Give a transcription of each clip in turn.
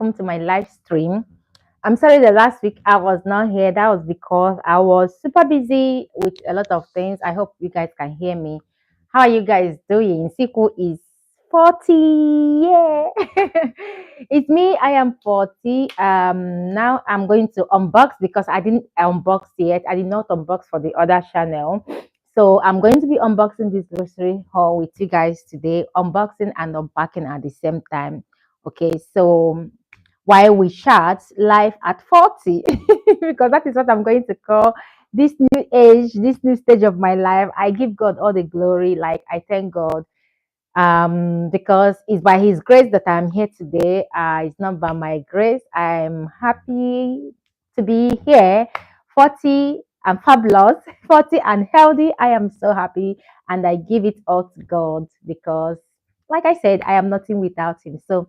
welcome to my live stream. I'm sorry the last week I was not here. That was because I was super busy with a lot of things. I hope you guys can hear me. How are you guys doing? Siku is 40. Yeah. It's me. I am 40. Now I'm going to unbox because I didn't unbox yet. I did not unbox for the other channel. So I'm going to be unboxing this grocery haul with you guys today, unboxing and unpacking at the same time. Okay, so while we chat life at 40, because that is what I'm going to call this new age, this new stage of my life. I give God all the glory. Like, I thank God because it's by his grace that I'm here today. It's not by my grace. I'm happy to be here. 40 and fabulous, 40 and healthy. I am so happy, and I give it all to God because, like I said, I am nothing without him. So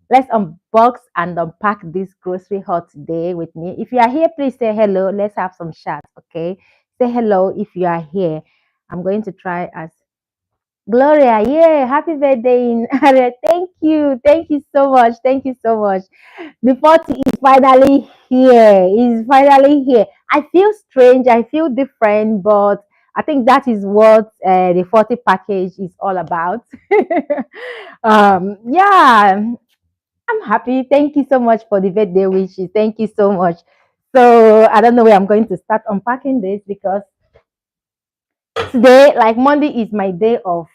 let's unbox and unpack this grocery haul today with me. If you are here, please say hello. Let's have some chat. Okay, say hello if you are here. I'm going to try as Gloria, yeah, happy birthday in Are. Thank you. Thank you so much. Thank you so much. The 40 is finally here. Is finally here. I feel strange. I feel different, but I think that is what the 40 package is all about. Yeah, I'm happy. Thank you so much for the birthday wishes. Thank you so much. So I don't know where I'm going to start unpacking this because today, like Monday, is my day of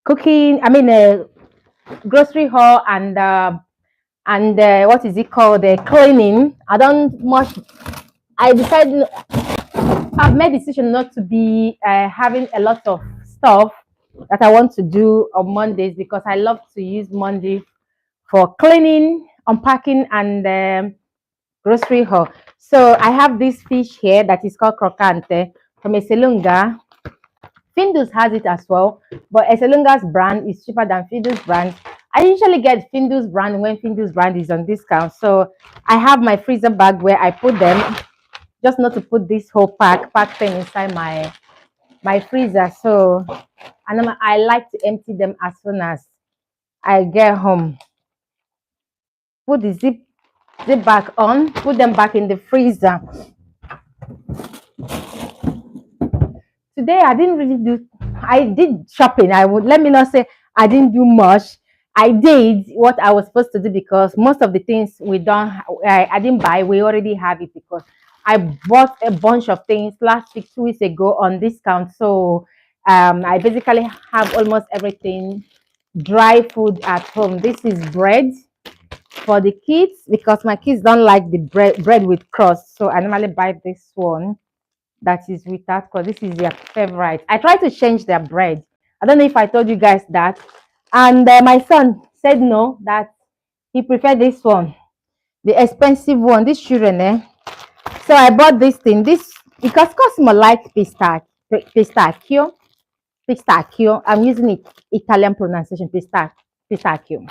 cooking. I mean, grocery haul and what is it called? The cleaning. I don't much. I decided I've made decision not to be having a lot of stuff that I want to do on Mondays because I love to use Monday for cleaning, unpacking, and grocery haul. So I have this fish here that is called crocante from Eselunga. Findus has it as well, but Eselunga's brand is cheaper than Findus brand. I usually get Findus brand when Findus brand is on discount. So I have my freezer bag where I put them, just not to put this whole pack thing inside my freezer. So and I like to empty them as soon as I get home. Put the zip back on, put them back in the freezer. Today I didn't really do. I did shopping. I would let me not say I didn't do much. I did what I was supposed to do because most of the things we don't. I didn't buy. We already have it because I bought a bunch of things last week, 2 weeks ago on discount. So I basically have almost everything. Dry food at home. This is bread for the kids because my kids don't like the bread with crust. So I normally buy this one that is without crust. This is their favorite. I try to change their bread. I don't know if I told you guys that. And my son said no, that he preferred this one, the expensive one. This children, eh? So I bought this thing. This because Cosmo like pistachio. Pistachio. I'm using it Italian pronunciation. Pistachio.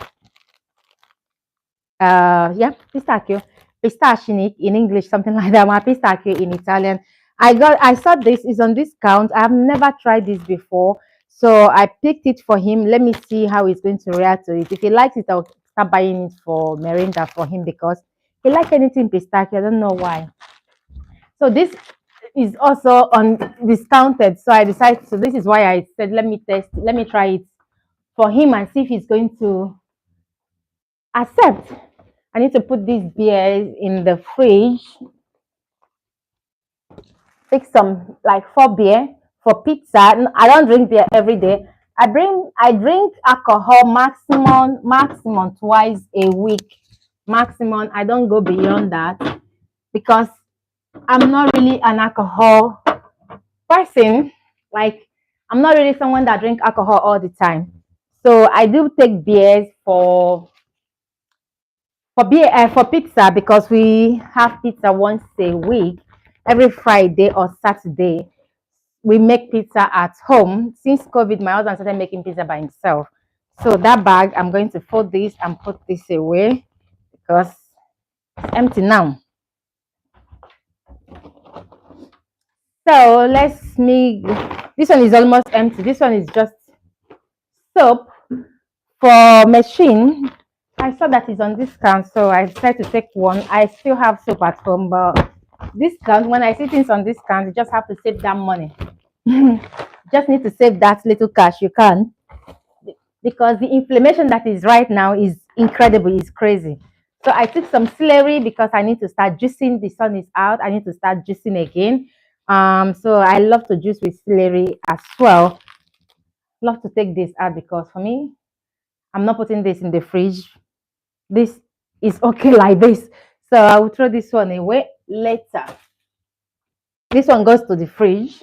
Yeah, pistachio. Pistachio in English, something like that. My pistachio in Italian. I saw this is on discount. I've never tried this before. So I picked it for him. Let me see how he's going to react to it. If he likes it, I'll start buying it for Merinda for him because he likes anything pistachio. I don't know why. So this is also on discounted. So I decided, so this is why I said, let me test, let me try it for him and see if he's going to accept. I need to put these beers in the fridge. Take some like 4 beer for pizza. I don't drink beer every day. I drink alcohol maximum twice a week. Maximum. I don't go beyond that because I'm not really an alcohol person. Like I'm not really someone that drink alcohol all the time. So I do take beers for pizza because we have pizza once a week, every Friday or Saturday. We make pizza at home. Since COVID, my husband started making pizza by himself. So that bag, I'm going to fold this and put this away because it's empty now. So this one is almost empty. This one is just soap for machine. I saw that it's on discount, so I decided to take one. I still have soap at home, but discount, when I see things on discount, you just have to save that money. Just need to save that little cash you can, because the inflammation that is right now is incredible, is crazy. So I took some celery because I need to start juicing. The sun is out. I need to start juicing again. So I love to juice with celery as well. Love to take this out because for me, I'm not putting this in the fridge. This is okay like this. So I will throw this one away later. This one goes to the fridge.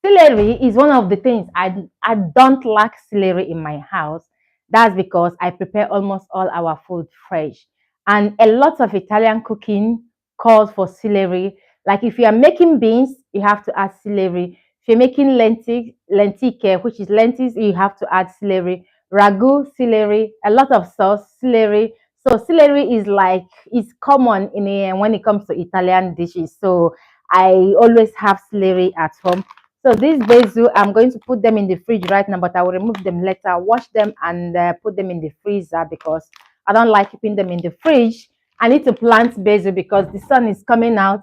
Celery is one of the things I don't like celery in my house. That's because I prepare almost all our food fresh. And a lot of Italian cooking calls for celery. Like if you are making beans, you have to add celery. If you're making lentique, which is lentils, you have to add celery. Ragu, celery, a lot of sauce, celery. So celery is like it's common in when it comes to Italian dishes. So I always have celery at home. So these basil, I'm going to put them in the fridge right now, but I will remove them later, wash them, and put them in the freezer because I don't like keeping them in the fridge. I need to plant basil because the sun is coming out.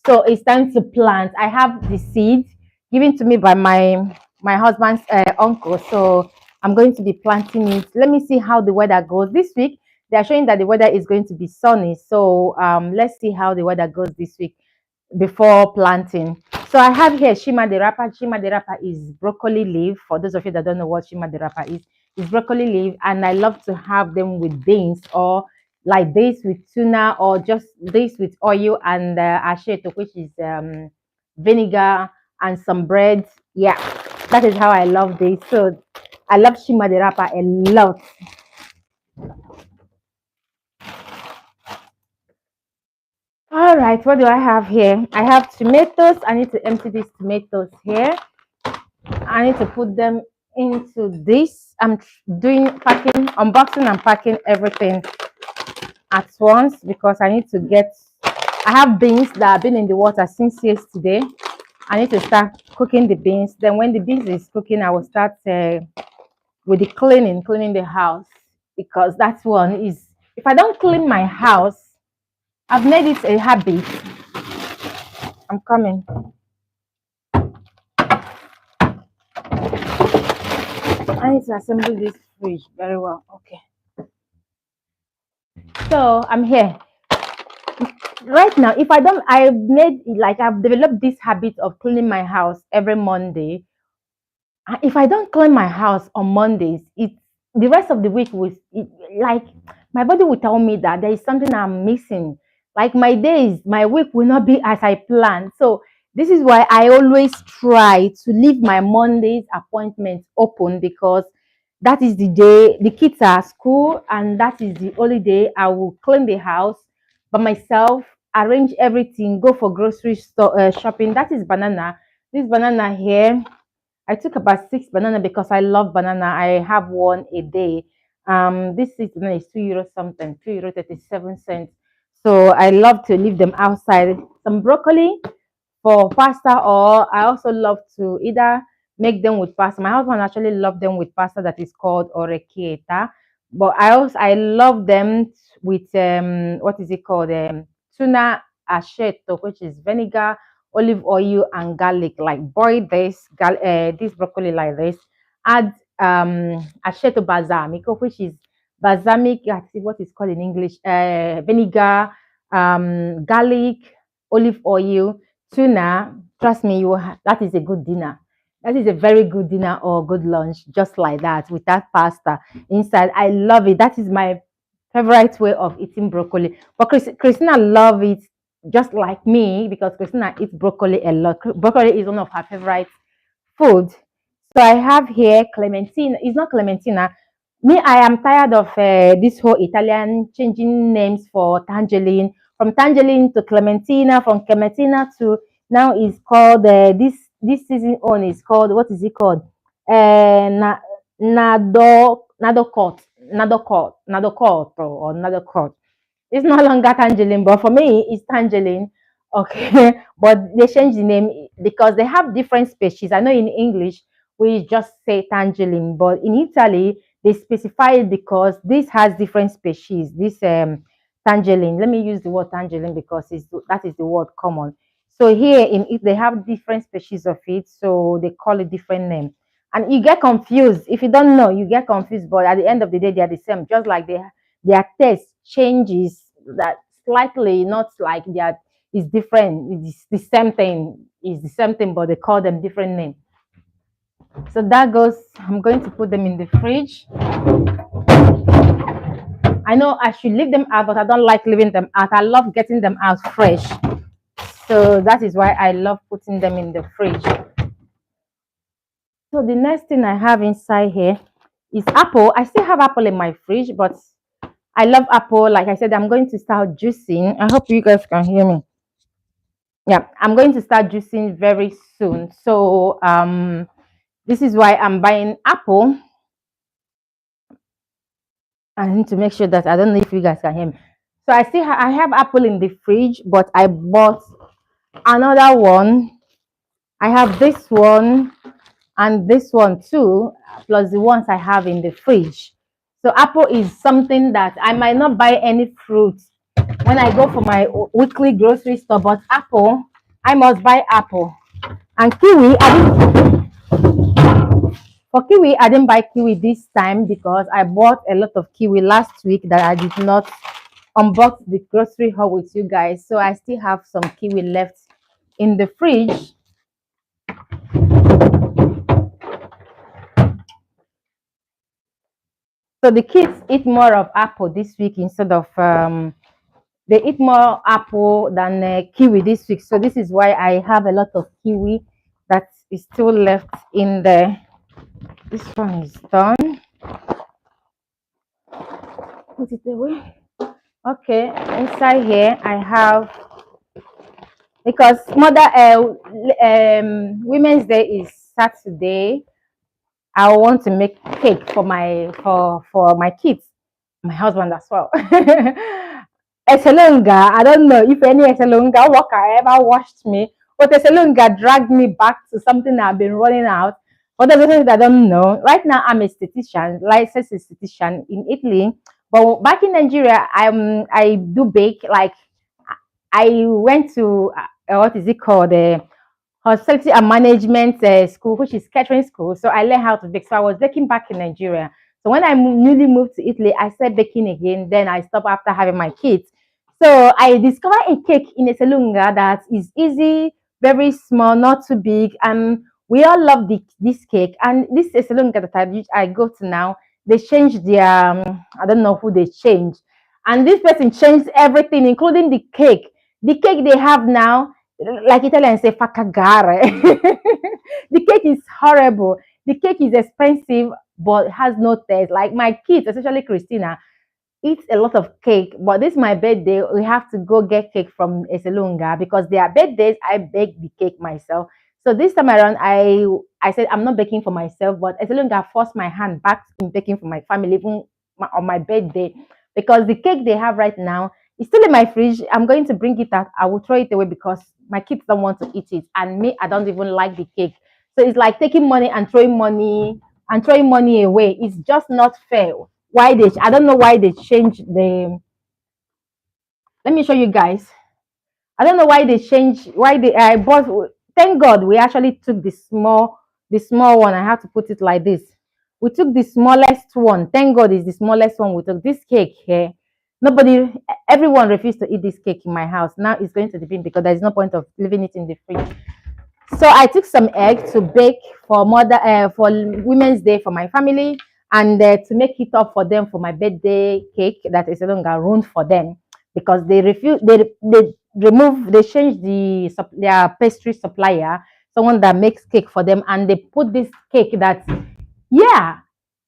So it's time to plant. I have the seed given to me by my husband's uncle. So I'm going to be planting it. Let me see how the weather goes this week. They are showing that the weather is going to be sunny. So let's see how the weather goes this week before planting. So I have here shima the wrapper. Shima the wrapper is broccoli leaf. For those of you that don't know what shima the wrapper is, it's broccoli leaf, and I love to have them with beans or like this with tuna or just this with oil and aceto, which is vinegar and some bread. Yeah, that is how I love this. So I love shima the wrapper a lot. All right, what do I have here? I have tomatoes. I need to empty these tomatoes here. I need to put them into this. I'm doing packing, unboxing and packing everything at once because I need to get, I have beans that have been in the water since yesterday. I need to start cooking the beans. Then when the beans is cooking, I will start with the cleaning the house, because that one is, if I don't clean my house, I've made it a habit. I'm coming. I need to assemble this fridge very well. Okay. So I'm here. Right now, if I don't, I've made like I've developed this habit of cleaning my house every Monday. If I don't clean my house on Mondays, it the rest of the week was like my body will tell me that there is something I'm missing. Like my days, my week will not be as I planned. So this is why I always try to leave my Mondays appointments open, because that is the day the kids are at school, and that is the only day I will clean the house by myself, arrange everything, go for grocery store shopping. That is banana. This banana here, I took about 6 banana because I love banana. I have one a day. This is banana is €2 something, €2 37 cents. So I love to leave them outside. Some broccoli for pasta, or I also love to either make them with pasta. My husband actually love them with pasta that is called orecchietta, but I love them with what is it called, tuna aceto, which is vinegar, olive oil and garlic. Like boil this broccoli like this, add aceto balsamico, which is balsamic, I see what is called in English, vinegar, garlic, olive oil, tuna. Trust me, that is a good dinner. That is a very good dinner or good lunch, just like that, with that pasta inside. I love it. That is my favorite way of eating broccoli. But Christina love it just like me, because Christina eats broccoli a lot. Broccoli is one of her favorite food. So I have here clementine. It's not clementina. Me, I am tired of this whole Italian changing names for tangerine, from tangerine to clementina, from clementina to now is called this season on is called, what is it called? Na, nadocort or nadocort. It's no longer tangerine, but for me, it's tangerine. Okay, but they changed the name because they have different species. I know in English we just say tangerine. But in Italy, they specify it because this has different species. This tangerine. Let me use the word tangerine because that is the word common. So here in it, they have different species of it, so they call it different name. And you get confused if you don't know. You get confused, but at the end of the day, they are the same. Just like their taste changes that slightly, not like they are is different. It's the same thing. It's the same thing, but they call them different name. So that goes. I'm going to put them in the fridge. I know I should leave them out, but I don't like leaving them out. I love getting them out fresh. So that is why I love putting them in the fridge. So the next thing I have inside here is apple. I still have apple in my fridge, but I love apple. Like I said, I'm going to start juicing. I hope you guys can hear me. Yeah, I'm going to start juicing very soon. So this is why I'm buying apple. I need to make sure that I don't know if you guys can hear me. So I have apple in the fridge, but I bought another one. I have this one and this one too, plus the ones I have in the fridge. So apple is something that I might not buy any fruit when I go for my weekly grocery store, but apple, I must buy apple. And kiwi, for kiwi, I didn't buy kiwi this time because I bought a lot of kiwi last week that I did not unbox the grocery haul with you guys. So I still have some kiwi left in the fridge. So the kids eat more of apple this week instead of they eat more apple than kiwi this week. So this is why I have a lot of kiwi that is still left in there. This one is done. Put it away. Okay, inside here I have, because Women's Day is Saturday. I want to make cake for my kids, my husband as well. Eselunga, I don't know if any Eselunga worker ever watched me, but Eselunga dragged me back to something I've been running out. For the reasons I don't know, right now I'm a statistician, licensed statistician in Italy. But back in Nigeria, I do bake. Like I went to what is it called? Hospitality and management school, which is catering school. So I learned how to bake. So I was baking back in Nigeria. So when I newly moved to Italy, I started baking again. Then I stopped after having my kids. So I discovered a cake in Eselunga that is easy, very small, not too big, and we all love this cake. And this Eselunga that I go to now, they changed their I don't know who they changed, and this person changed everything, including the cake. The cake they have now, like Italians say, facagare. The cake is horrible. The cake is expensive, but has no taste. Like my kids, especially Christina, eat a lot of cake. But this is my birthday. We have to go get cake from Eselunga because their birthdays, I bake the cake myself. So this time around, I said I'm not baking for myself, but Eselunga forced my hand back in baking for my family, even on my birthday, because the cake they have right now is still in my fridge. I'm going to bring it out. I will throw it away because my kids don't want to eat it, and me, I don't even like the cake. So it's like taking money and throwing money away. It's just not fair. Why they? I don't know why they changed the. Let me show you guys. I don't know why they changed. Why they? I bought. Thank God we actually took the small one. I have to put it like this. We took the smallest one. Thank God it's the smallest one. We took this cake here. Nobody, everyone refused to eat this cake in my house. Now it's going to the bin because there's no point of leaving it in the fridge. So I took some eggs to bake for Women's Day for my family, and to make it up for them for my birthday cake that is no longer ruined for them because they refuse. They changed their pastry supplier, someone that makes cake for them, and they put this cake that, yeah,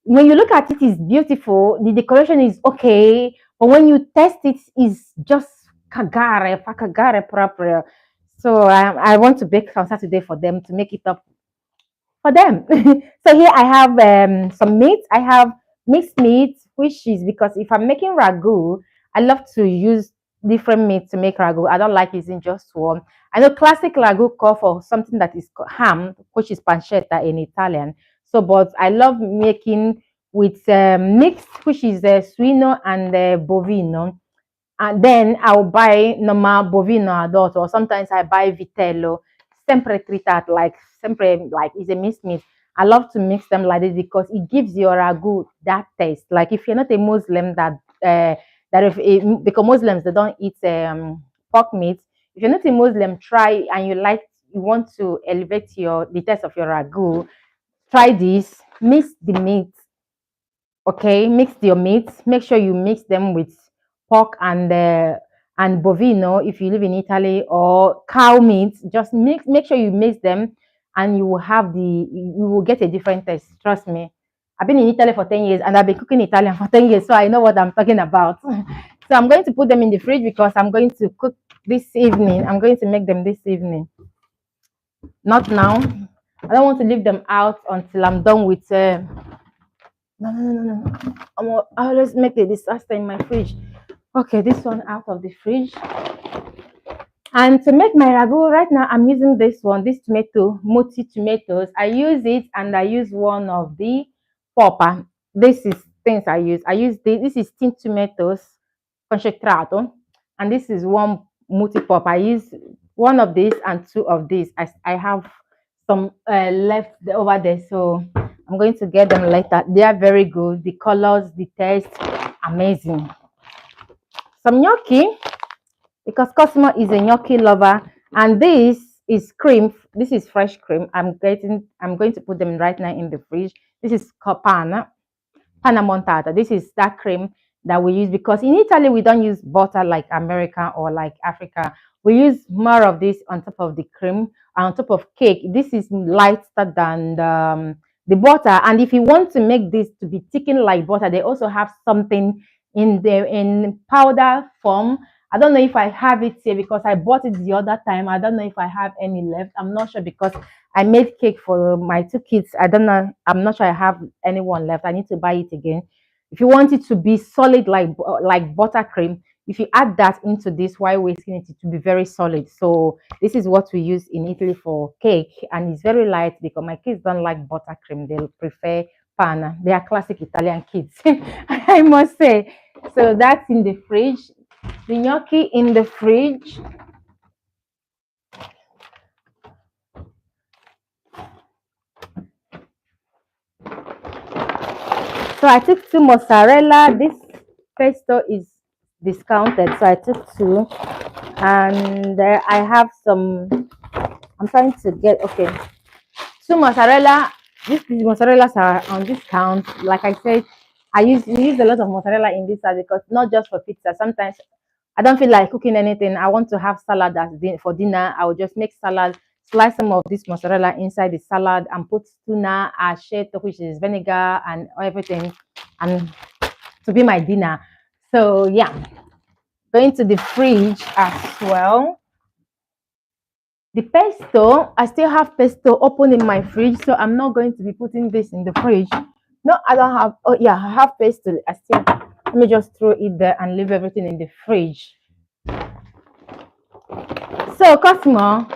when you look at it, it's beautiful. The decoration is okay, but when you test it, it's just kagare proper. So I want to bake on Saturday for them to make it up for them. So here I have some meat. I have mixed meat, which is because if I'm making ragu, I love to use different meat to make ragu. I don't like using just one. I know classic ragu call for something that is ham, which is pancetta in Italian. So, but I love making with mixed, which is suino and bovino. And then I'll buy normal bovino adult, or sometimes I buy vitello, sempre tritato, like sempre, like it's a mixed meat. I love to mix them like this because it gives your ragu that taste. Like if you're not a Muslim that if it, because Muslims they don't eat pork meat. If you're not a Muslim, try and you want to elevate the taste of your ragu. Try this. Mix the meat. Okay, mix your meats. Make sure you mix them with pork and bovino if you live in Italy, or cow meat. Just make sure you mix them, and you will get a different taste. Trust me. I've been in Italy for 10 years and I've been cooking Italian for 10 years, so I know what I'm talking about. So I'm going to put them in the fridge because I'm going to cook this evening. I'm going to make them this evening. Not now. I don't want to leave them out until I'm done with no, no, no, no, no. I always make a disaster in my fridge. Okay, this one out of the fridge. And to make my ragu, right now I'm using this one, this tomato, multi tomatoes. I use it and I use one of the popper. This is things I use. I use this is tin tomatoes concentrato, and this is one multi pop. I use one of these and two of these. I have some left over there, so I'm going to get them later. They are very good. The colors, the taste, amazing. Some gnocchi, because Cosmo is a gnocchi lover, and this is cream. This is fresh cream. I'm going to put them right now in the fridge. This is panna montata. This is that cream that we use because in Italy we don't use butter like America or like Africa. We use more of this on top of the cream, on top of cake. This is lighter than the butter. And if you want to make this to be thicken like butter, they also have something in powder form. I don't know if I have it here because I bought it the other time. I don't know if I have any left. I'm not sure because I made cake for my two kids. I don't know. I'm not sure I have anyone left. I need to buy it again. If you want it to be solid like buttercream, if you add that into this while whisking it, it will be very solid. So this is what we use in Italy for cake, and it's very light because my kids don't like buttercream. They prefer panna. They are classic Italian kids, I must say. So that's in the fridge. The gnocchi in the fridge. So I took two mozzarella. This pesto is discounted, so I took two. And I have some. I'm trying to get okay. Two mozzarella. These mozzarella's are on discount. Like I said, we use a lot of mozzarella in this house because not just for pizza. Sometimes I don't feel like cooking anything. I want to have salad for dinner. I will just make salad, slice some of this mozzarella inside the salad, and put tuna, aceto, which is vinegar, and everything, and to be my dinner. So yeah, going to the fridge as well. The pesto, I still have pesto open in my fridge, so I'm not going to be putting this in the fridge. No, I don't have. Oh yeah, I have pesto. Let me just throw it there and leave everything in the fridge. So Cosmo,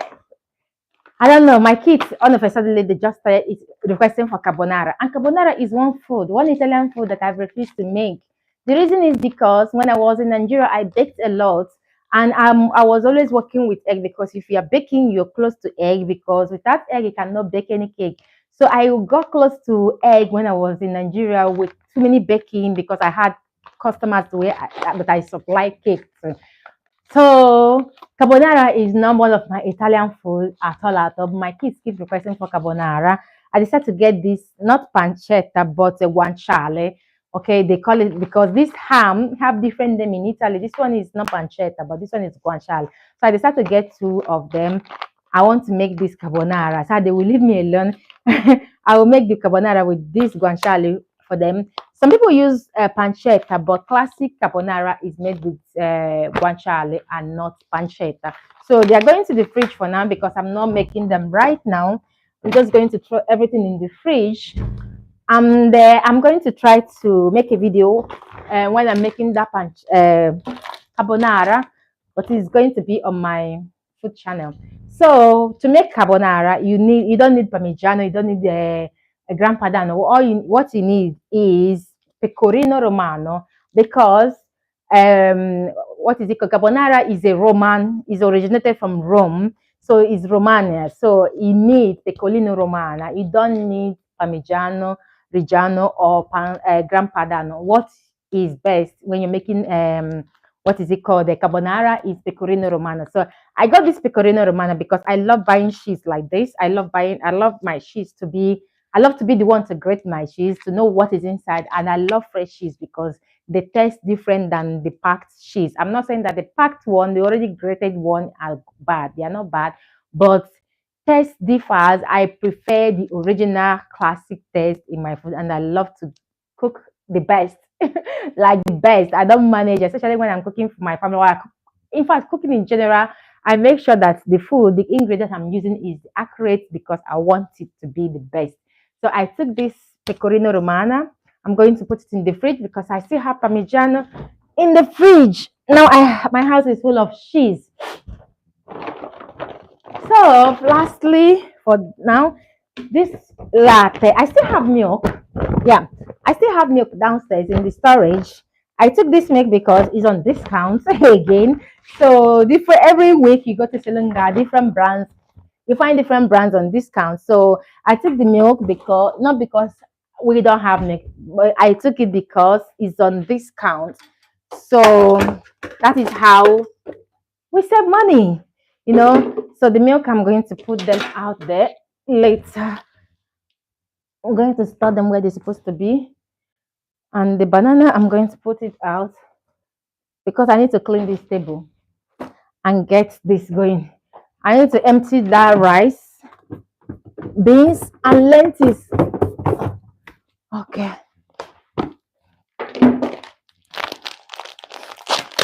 I don't know. My kids, all of a sudden, they just started requesting for carbonara. And carbonara is one Italian food that I've refused to make. The reason is because when I was in Nigeria, I baked a lot. And I was always working with egg because if you are baking, you're close to egg because without egg, you cannot bake any cake. So I got close to egg when I was in Nigeria with too many baking because I had customers that I supply cake to. So carbonara is not one of my Italian food at all. At all. My kids keep requesting for carbonara. I decided to get this not pancetta but a guanciale. Okay, they call it because this ham have different name in Italy. This one is not pancetta, but this one is guanciale. So I decided to get two of them. I want to make this carbonara. So they will leave me alone. I will make the carbonara with this guanciale for them. Some people use pancetta, but classic carbonara is made with guanciale and not pancetta. So they are going to the fridge for now because I'm not making them right now. I'm just going to throw everything in the fridge. And I'm going to try to make a video when I'm making that carbonara. but it's going to be on my food channel. So to make carbonara, you don't need parmigiano, you don't need a gran padano. What you need is pecorino romano, because what is it called? Carbonara is a Roman, is originated from Rome, so it's Romania. So you need pecorino romana. You don't need parmigiano, reggiano, or gran padano. What is best when you're making what is it called? The carbonara is pecorino romano. So I got this pecorino romano because I love buying cheese like this. I love my cheese to be, I love to be the one to grate my cheese, to know what is inside. And I love fresh cheese because they taste different than the packed cheese. I'm not saying that the packed one, the already grated one, are bad. They are not bad, but taste differs. I prefer the original classic taste in my food, and I love to cook the best. Like the best. I don't manage, especially when I'm cooking for my family. In fact, cooking in general, I make sure that the food, the ingredients I'm using is accurate because I want it to be the best. So I took this pecorino romana. I'm going to put it in the fridge because I still have parmigiano in the fridge. Now my house is full of cheese. So lastly, for now, this latte, I still have milk. Yeah, I still have milk downstairs in the storage. I took this milk because it's on discount again. So different every week you go to Silunga, different brands. You find different brands on discount. So I took the milk because not because we don't have milk, but I took it because it's on discount. So that is how we save money, you know. So the milk, I'm going to put them out there later. I'm going to store them where they're supposed to be. And the banana, I'm going to put it out because I need to clean this table and get this going. I need to empty that rice, beans, and lentils. Okay.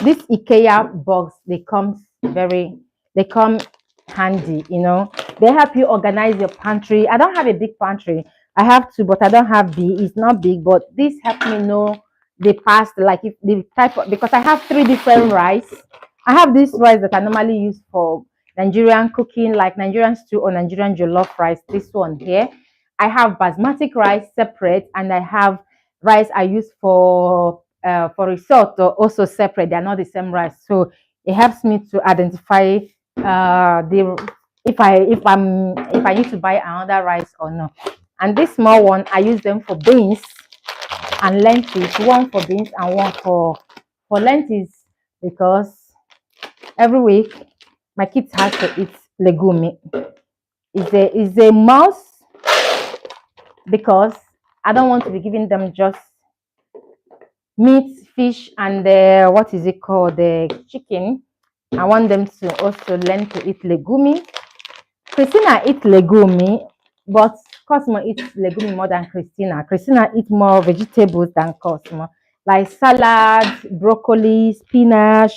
This IKEA box, they come handy, you know. They help you organize your pantry. I don't have a big pantry. I have two, but I don't have big. It's not big, but this helps me know the past, like if the type of, because I have three different rice. I have this rice that I normally use for Nigerian cooking, like Nigerian stew or Nigerian jollof rice. This one here. I have basmati rice separate, and I have rice I use for risotto also separate. They are not the same rice, so it helps me to identify the if I need to buy another rice or not. And this small one, I use them for beans and lentils. One for beans and one for lentils, because every week my kids have to eat legume. Is a must, because I don't want to be giving them just meat, fish, and what is it called, the chicken. I want them to also learn to eat legume. Christina eats legume, but Cosmo eats legume more than Christina. Christina eats more vegetables than Cosmo, like salad, broccoli, spinach.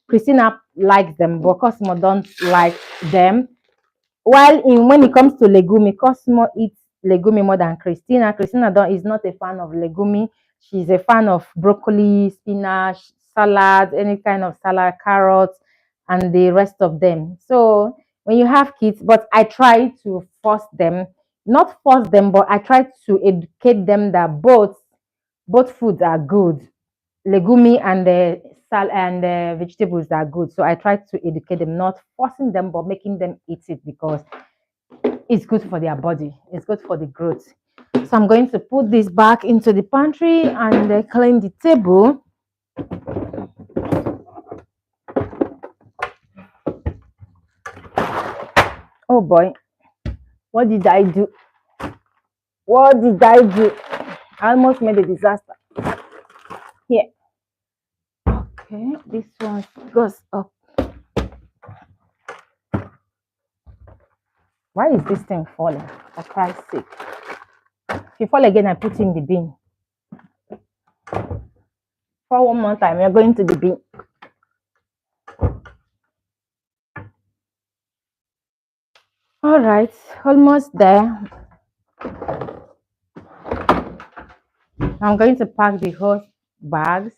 Christina likes them, but Cosmo don't like them. While when it comes to legume, Cosmo eats legume more than Christina. Christina don't, is not a fan of legume. She's a fan of broccoli, spinach, salad, any kind of salad, carrots, and the rest of them. So when you have kids, but I try to force them, not force them, but I try to educate them that both foods are good. Legume and the sal and the vegetables are good. So I try to educate them, not forcing them, but making them eat it because it's good for their body. It's good for the growth. So I'm going to put this back into the pantry and clean the table. Oh boy, what did I do? What did I do? I almost made a disaster. Here. Okay, this one goes up. Why is this thing falling? For Christ's sake. If you fall again, I put in the bin. For one more time, you're going to the bin. All right, almost there. I'm going to pack the whole bags.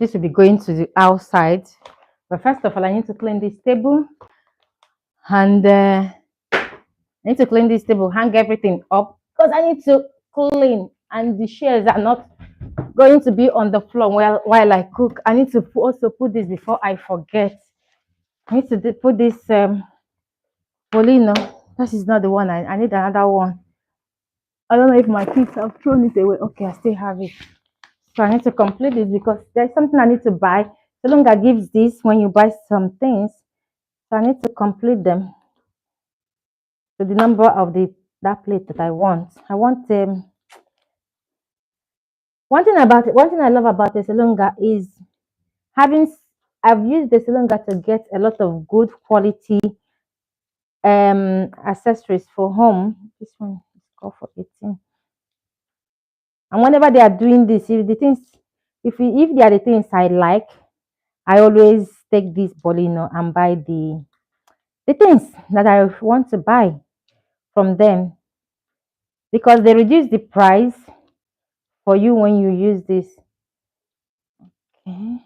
This will be going to the outside. But first of all, I need to clean this table. And I need to clean this table, hang everything up because I need to clean. And the chairs are not going to be on the floor while I cook. I need to also put this before I forget. I need to put this Polino. This is not the one. I need another one. I don't know if my kids have thrown it away. Okay, I still have it. So I need to complete this because there's something I need to buy. So longer gives this when you buy some things. So I need to complete them to the number of that plate that I want. I want one thing I love about the salonga is having I've used the salonga to get a lot of good quality accessories for home. This one is called for 18. And whenever they are doing this, if they are the things I like, I always take this bolino and buy the things that I want to buy from them because they reduce the price for you when you use this. Okay.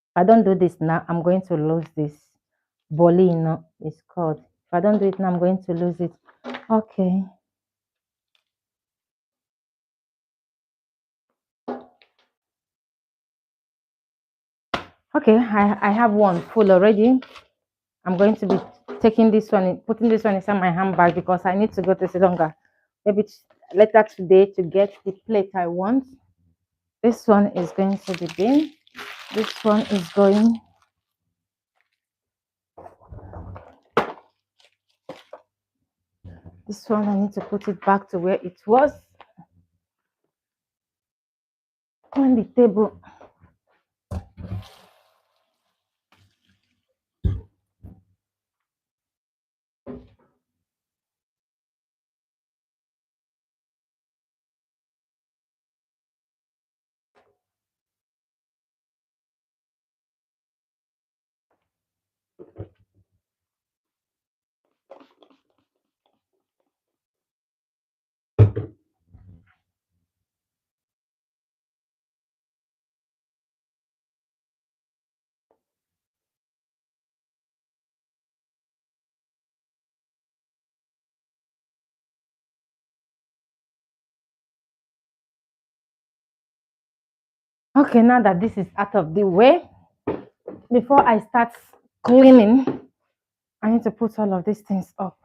If I don't do this now, I'm going to lose this. Bolino is called. If I don't do it now, I'm going to lose it. Okay. Okay, I have one full already. I'm going to be taking this one, putting this one inside my handbag because I need to go to Silonga. Maybe later today to get the plate I want. This one is going to the bin. This one is going. This one I need to put it back to where it was on the table. Okay, now that this is out of the way, before I start cleaning, I need to put all of these things up.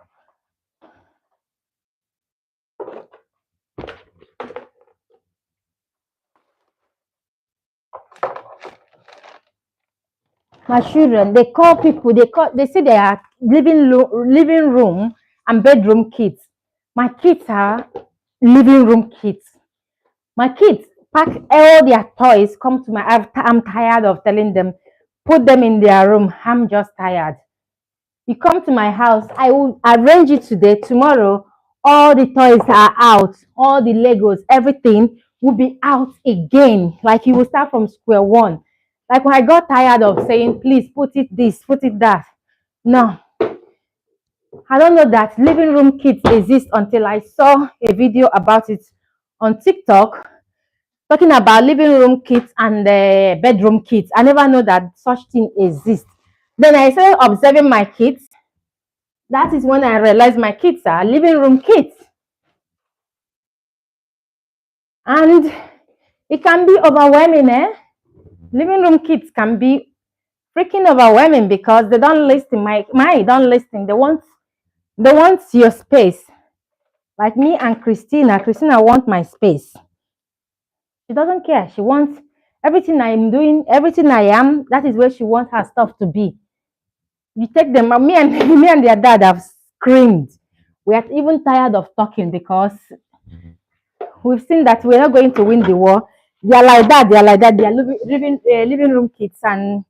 My children, they say they are living room and bedroom kids. My kids are living room kids. My kids pack all their toys, come to I'm tired of telling them, put them in their room. I'm just tired. You come to my house, I will arrange it today. Tomorrow, all the toys are out, all the Legos, everything will be out again. Like you will start from square one. Like when I got tired of saying, please put it this, put it that. No, I don't know that living room kits exist until I saw a video about it on TikTok talking about living room kits and bedroom kits. I never know that such thing exists. Then I started observing my kids. That is when I realized my kids are living room kits. And it can be overwhelming, eh? Living room kits can be freaking overwhelming because they don't listen. My don't listen. They want your space. Like me and Christina. Christina wants my space. She doesn't care. She wants everything I'm doing, everything I am. That is where she wants her stuff to be. You take them. Me and me and their dad have screamed. We are even tired of talking because we've seen that we're not going to win the war. They are like that. They are like that. They are living room kids, and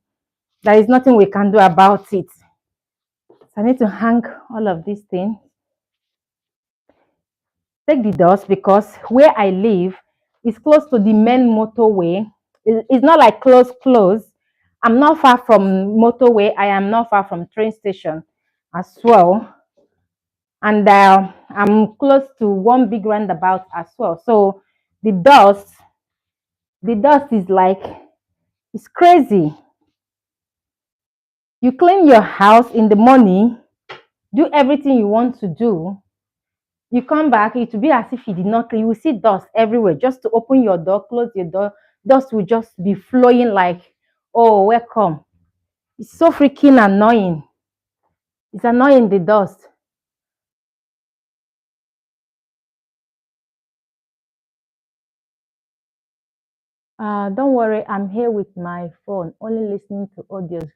there is nothing we can do about it. So I need to hang all of these things. Take the dust because where I live is close to the main motorway. It's not like close. I'm not far from motorway. I am not far from train station as well. And I'm close to one big roundabout as well. So the dust, the dust is like, it's crazy. You clean your house in the morning, do everything you want to do. You come back, it will be as if you did not clean. You will see dust everywhere. Just to open your door, close your door, dust will just be flowing like, oh, welcome. It's so freaking annoying. It's annoying, the dust. Don't worry, I'm here with my phone, only listening to audios.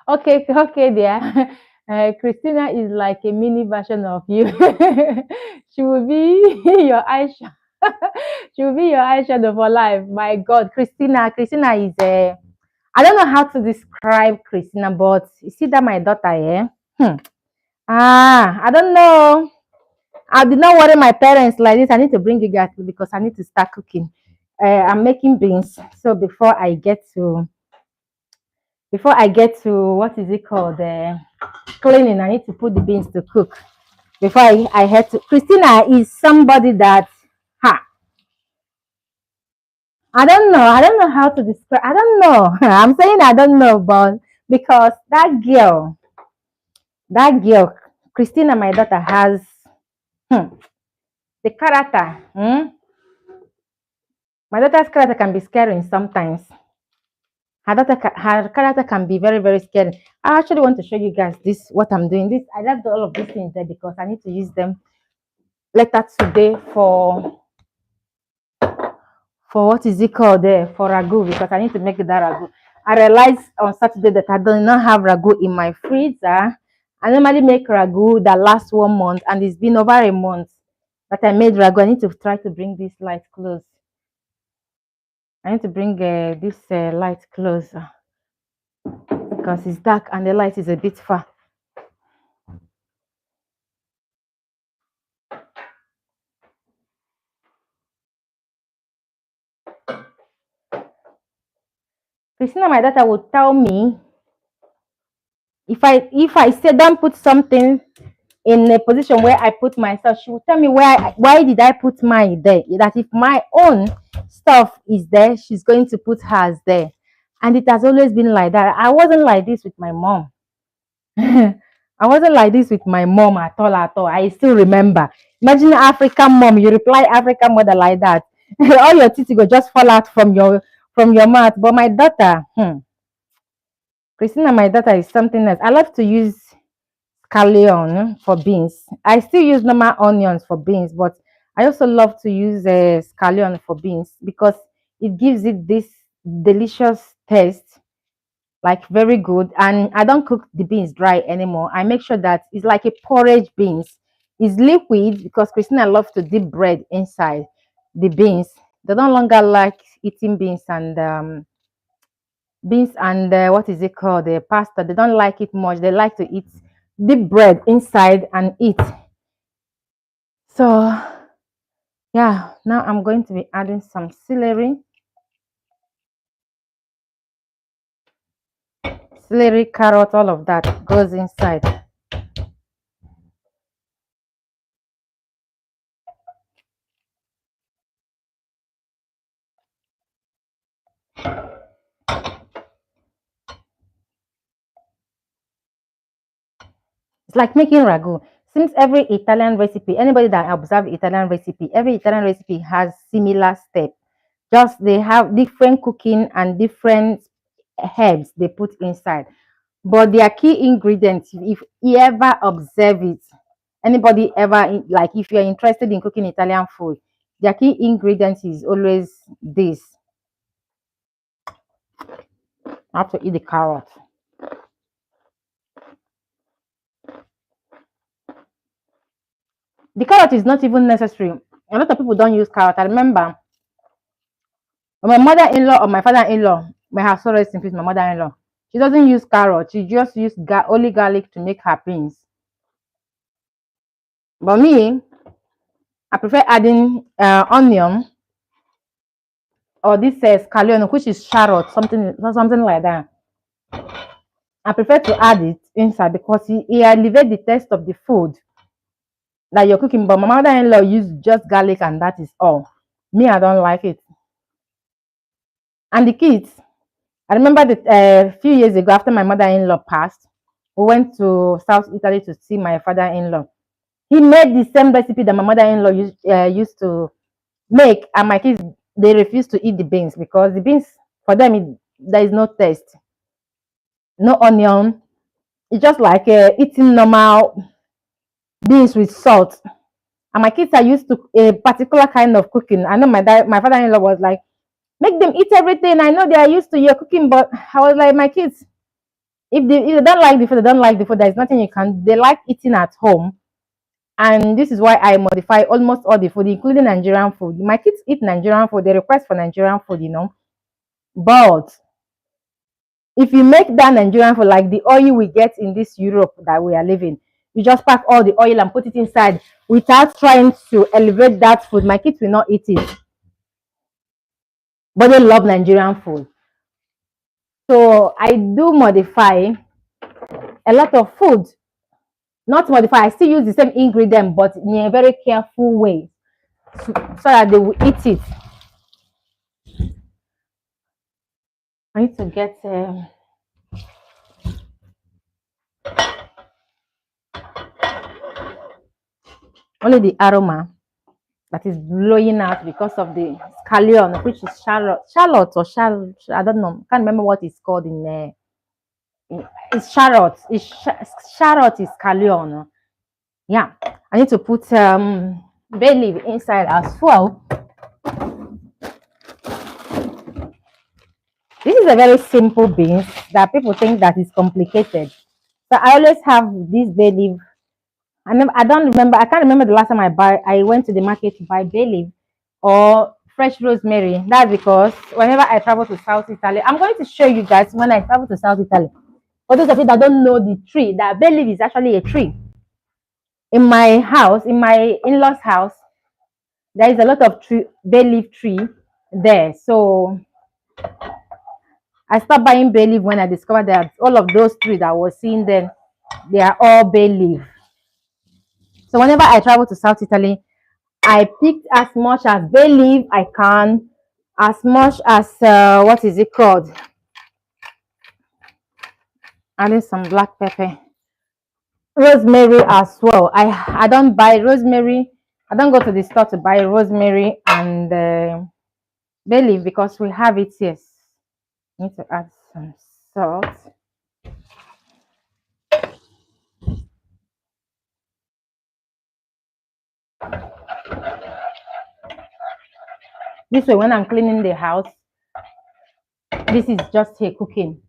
Okay, okay, there. Christina is like a mini version of you. She will be your eyeshadow. She will be your eyeshadow for life. My God, Christina is a. I don't know how to describe Christina, but you see that my daughter, yeah. I don't know. I did not worry my parents like this. I need to bring you guys because I need to start cooking. I'm making beans. So before I get to what is it called? Cleaning. I need to put the beans to cook. Before I had to. Christina is somebody that, ha. I don't know. I don't know how to describe. I don't know. I'm saying I don't know, but because that girl, Christina, my daughter, has the character. My daughter's character can be scary sometimes. Her character can be very, very scary. I actually want to show you guys this, what I'm doing. This I left all of these things there because I need to use them later today for what is it called there, for ragu, because I need to make that ragu. I realized on Saturday that I do not have ragu in my freezer. I normally make ragu that lasts 1 month, and it's been over a month that I made ragu. I need to try to bring this light close. I need to bring this light closer because it's dark and the light is a bit far. Christina, my daughter, would tell me if I say don't put something in a position where I put myself, she will tell me why did I put mine there? That if my own stuff is there, she's going to put hers there. And it has always been like that. I wasn't like this with my mom. I wasn't like this with my mom at all, at all. I still remember. Imagine African mom, you reply African mother like that. All your teeth go just fall out from your mouth. But my daughter, Christina, my daughter is something else. I love to use scallion for beans. I still use normal onions for beans, but I also love to use scallion for beans because it gives it this delicious taste, like very good. And I don't cook the beans dry anymore. I make sure that it's like a porridge beans. It's liquid because Christina loves to dip bread inside the beans. They no longer like eating beans and what is it called, the pasta. They don't like it much. They like to eat deep bread inside and eat. So yeah, now I'm going to be adding some celery, carrot, all of that goes inside. It's like making ragu. Since every Italian recipe, anybody that observe Italian recipe, every Italian recipe has similar step. Just they have different cooking and different herbs they put inside. But their key ingredients, if you ever observe it, anybody ever, like if you're interested in cooking Italian food, their key ingredients is always this. I have to eat the carrot. The carrot is not even necessary. A lot of people don't use carrot. I remember when my mother-in-law or my father-in-law, may have so rest in peace, my mother-in-law, she doesn't use carrot. She just use only garlic to make her beans. But me, I prefer adding onion or this scallion, which is shallot, something like that. I prefer to add it inside because it elevates the taste of the food that you're cooking. But my mother-in-law use just garlic and that is all. Me, I don't like it. And the kids, I remember that a few years ago, after my mother-in-law passed, we went to South Italy to see my father-in-law. He made the same recipe that my mother-in-law used to make, and my kids, they refuse to eat the beans because the beans, for them, there is no taste, no onion. It's just like eating normal beans with salt. And my kids are used to a particular kind of cooking. I know my father-in-law was like, make them eat everything. I know they are used to your cooking, but I was like, my kids, if they don't like the food, they don't like the food. There's nothing you can. They like eating at home, and this is why I modify almost all the food, including Nigerian food. My kids eat Nigerian food. They request for Nigerian food. But if you make that Nigerian food like the oil we get in this Europe that we are living, you just pack all the oil and put it inside without trying to elevate that food. My kids will not eat it, but they love Nigerian food. So I do modify a lot of food. Not modify, I still use the same ingredient, but in a very careful way, so that they will eat it. I need to get only the aroma that is blowing out because of the scallion, which is shallot or I don't know, can't remember what it's called it's shallot. Shallot is scallion. Yeah, I need to put bay leaf inside as well. This is a very simple beans that people think that is complicated. So I always have this bay leaf. I don't remember. I can't remember the last time I went to the market to buy bay leaf or fresh rosemary. That's because whenever I travel to South Italy, I'm going to show you guys when I travel to South Italy. For those of you that don't know the tree, that bay leaf is actually a tree. In my house, in my in-laws' house, there is a lot of bay leaf tree there. So I stopped buying bay leaf when I discovered that all of those trees that I was seeing then, they are all bay leaf. So whenever I travel to South Italy, I picked as much as bay leaf I can, as much as what is it called? Adding some black pepper, rosemary as well. I don't buy rosemary. I don't go to the store to buy rosemary and bay leaf because we have it here. Need to add some salt. This way, when I'm cleaning the house, this is just here cooking.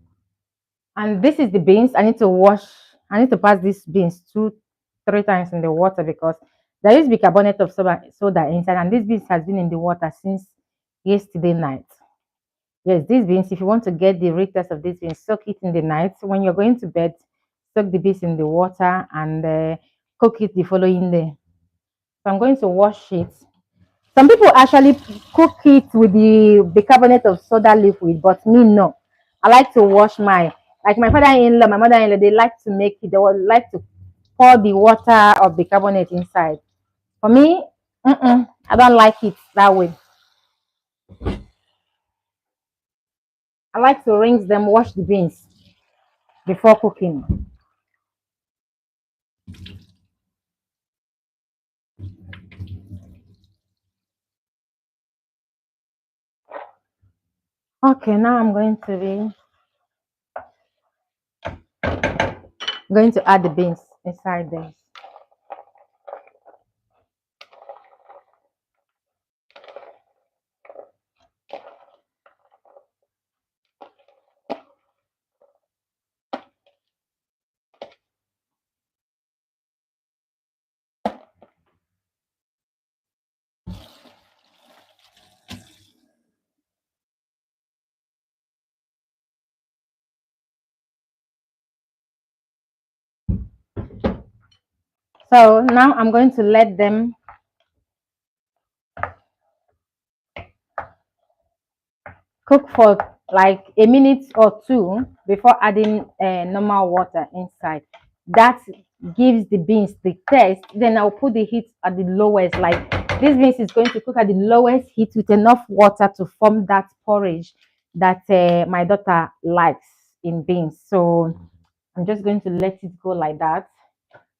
And this is the beans. I need to wash. I need to pass these beans 2-3 times in the water because there is bicarbonate of soda inside, and this beans has been in the water since yesterday night. Yes, these beans, if you want to get the real taste of these beans, soak it in the night. When you're going to bed, soak the beans in the water and cook it the following day. So I'm going to wash it. Some people actually cook it with the bicarbonate of soda liquid, but me, no. I like to wash like my father-in-law, my mother-in-law, they like to make it, they would like to pour the water of bicarbonate inside. For me, I don't like it that way. I like to rinse them, wash the beans before cooking. Okay, now I'm going to add the beans inside this. So now I'm going to let them cook for like a minute or two before adding normal water inside. That gives the beans the taste. Then I'll put the heat at the lowest, like This beans is going to cook at the lowest heat with enough water to form that porridge that my daughter likes in beans. So I'm just going to let it go like that.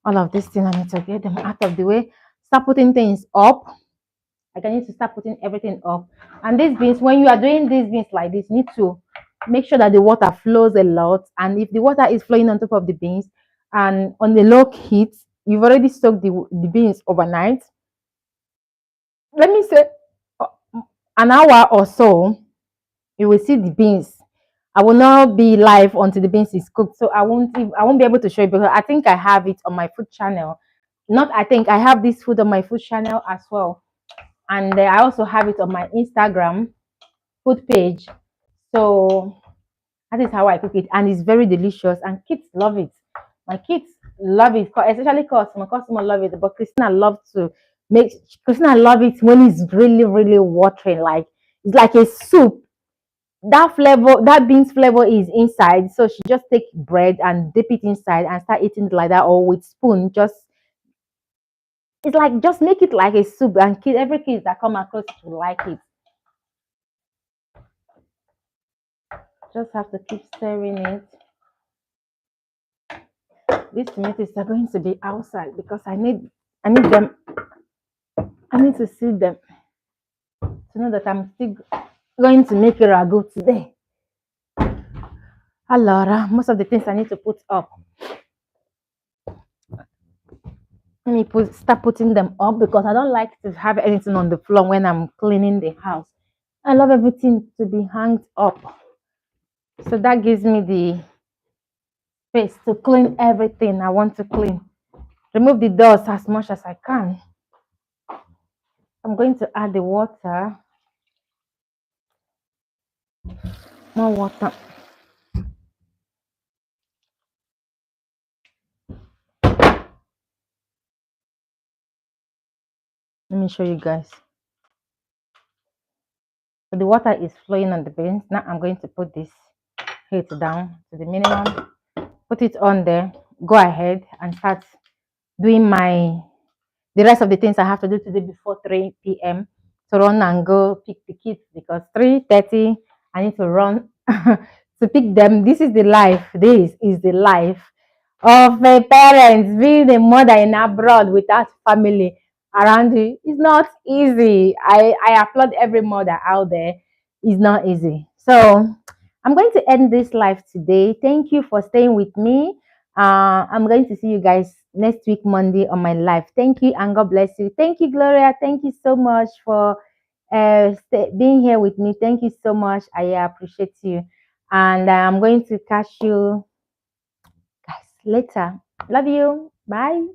All of these things, I need to get them out of the way. Start putting things up. Like I need to start putting everything up. And these beans, when you are doing these beans like this, you need to make sure that the water flows a lot. And if the water is flowing on top of the beans and on the low heat, you've already soaked the beans overnight. Let me say uh, an hour or so, you will see the beans. I will not be live until the beans is cooked, so I won't be able to show you because I think I have it on my food channel. Not I think I have this food on my food channel as well, and I also have it on my Instagram food page. So that is how I cook it, and it's very delicious, and kids love it. My kids love it, especially cause my customer love it. But Christina loves to make. Christina love it when it's really, really watering. Like it's like a soup. That flavor, that beans flavor is inside. So she just take bread and dip it inside and start eating it like that, or with spoon. Just it's like just make it like a soup, and every kid that come across will like it. Just have to keep stirring it. These tomatoes are going to be outside because I need them. I need to see them to know that I'm still going to make a ragu today. Allora, most of the things I need to put up. Let me start putting them up because I don't like to have anything on the floor when I'm cleaning the house. I love everything to be hanged up. So that gives me the space to clean everything I want to clean. Remove the dust as much as I can. I'm going to add the water. More water. Let me show you guys. So the water is flowing on the beans. Now I'm going to put this heat down to the minimum. Put it on there. Go ahead and start doing the rest of the things I have to do today before 3 p.m. to run and go pick the kids because 3:30 I need to run to pick them. This is the life. This is the life of a parent being a mother in abroad without family around you. It's not easy. I applaud every mother out there. It's not easy. So I'm going to end this live today. Thank you for staying with me. I'm going to see you guys next week, Monday, on my live. Thank you and God bless you. Thank you, Gloria. Thank you so much for being here with me. Thank you so much. I appreciate you. And I'm going to catch you guys later. Love you. Bye.